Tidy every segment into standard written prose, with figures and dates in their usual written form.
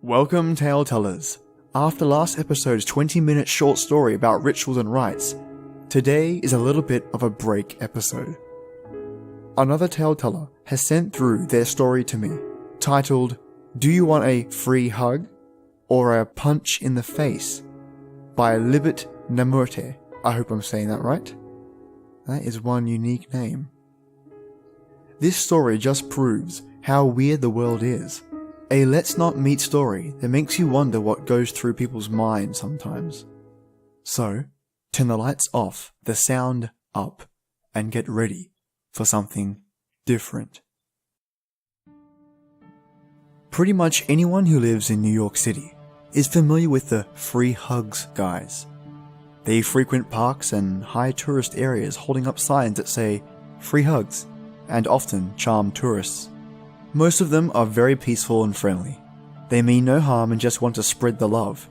Welcome, tale tellers. After last episode's 20-minute short story about rituals and rites, today is a little bit of a break episode. Another tale teller has sent through their story to me, titled, "Do You Want a Free Hug or a Punch in the Face?" by libitinamuerte. I hope I'm saying that right. That is one unique name. This story just proves how weird the world is. A let's not meet story that makes you wonder what goes through people's minds sometimes. So, turn the lights off, the sound up, and get ready for something different. Pretty much anyone who lives in New York City is familiar with the free hugs guys. They frequent parks and high tourist areas holding up signs that say free hugs and often charm tourists. Most of them are very peaceful and friendly. They mean no harm and just want to spread the love.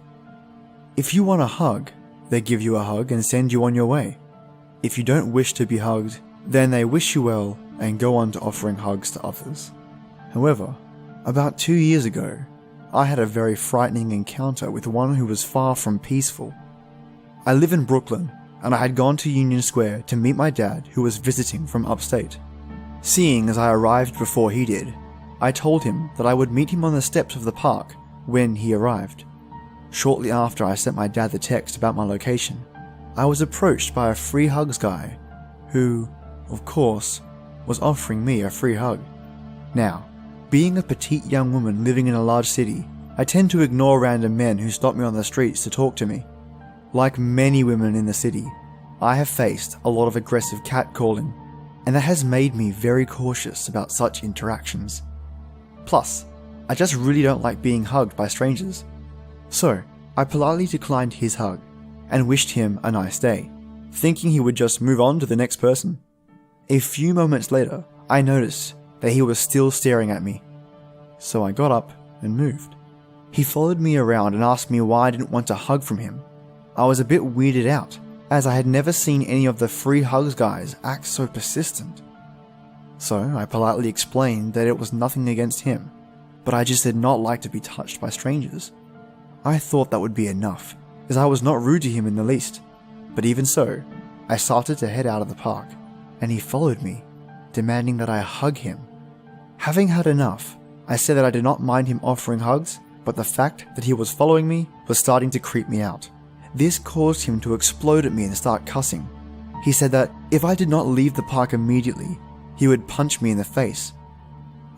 If you want a hug, they give you a hug and send you on your way. If you don't wish to be hugged, then they wish you well and go on to offering hugs to others. However, about 2 years ago, I had a very frightening encounter with one who was far from peaceful. I live in Brooklyn, and I had gone to Union Square to meet my dad who was visiting from upstate. Seeing as I arrived before he did, I told him that I would meet him on the steps of the park when he arrived. Shortly after I sent my dad the text about my location, I was approached by a free hugs guy who, of course, was offering me a free hug. Now, being a petite young woman living in a large city, I tend to ignore random men who stop me on the streets to talk to me. Like many women in the city, I have faced a lot of aggressive catcalling, and that has made me very cautious about such interactions. Plus, I just really don't like being hugged by strangers. So, I politely declined his hug and wished him a nice day, thinking he would just move on to the next person. A few moments later, I noticed that he was still staring at me. So I got up and moved. He followed me around and asked me why I didn't want a hug from him. I was a bit weirded out, as I had never seen any of the free hugs guys act so persistent. So I politely explained that it was nothing against him, but I just did not like to be touched by strangers. I thought that would be enough, as I was not rude to him in the least. But even so, I started to head out of the park, and he followed me, demanding that I hug him. Having had enough, I said that I did not mind him offering hugs, but the fact that he was following me was starting to creep me out. This caused him to explode at me and start cussing. He said that if I did not leave the park immediately, he would punch me in the face.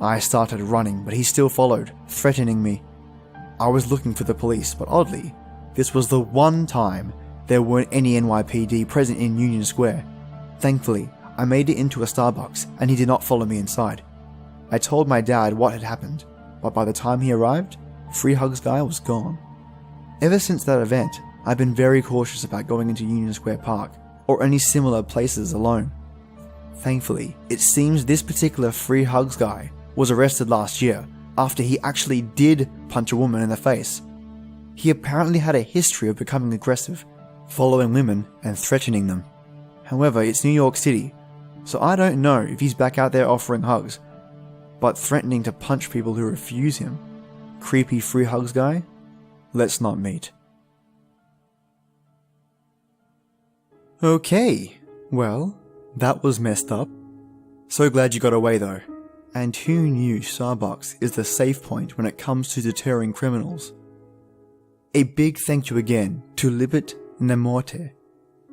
I started running, but he still followed, threatening me. I was looking for the police, but oddly, this was the one time there weren't any NYPD present in Union Square. Thankfully, I made it into a Starbucks and he did not follow me inside. I told my dad what had happened, but by the time he arrived, free hugs guy was gone. Ever since that event, I've been very cautious about going into Union Square Park or any similar places alone. Thankfully, it seems this particular free hugs guy was arrested last year after he actually did punch a woman in the face. He apparently had a history of becoming aggressive, following women and threatening them. However, it's New York City, so I don't know if he's back out there offering hugs, but threatening to punch people who refuse him. Creepy free hugs guy? Let's not meet. Okay, well, that was messed up. So glad you got away though. And who knew Starbucks is the safe point when it comes to deterring criminals? A big thank you again to libitinamuerte.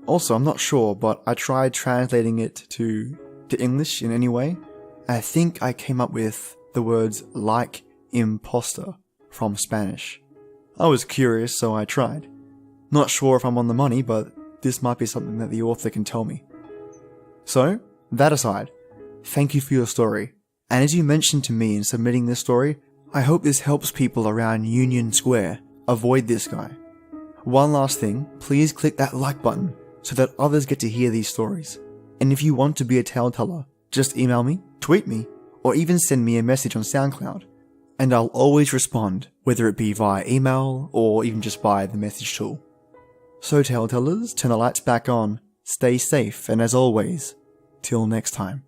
Also, I'm not sure, but I tried translating it to English in any way. I think I came up with the words like imposter from Spanish. I was curious, so I tried. Not sure if I'm on the money, but this might be something that the author can tell me. So, that aside, thank you for your story. And as you mentioned to me in submitting this story, I hope this helps people around Union Square avoid this guy. One last thing, please click that like button so that others get to hear these stories. And if you want to be a tale teller, just email me, tweet me, or even send me a message on SoundCloud. And I'll always respond, whether it be via email or even just by the message tool. So tale tellers, turn the lights back on, stay safe, and as always, till next time.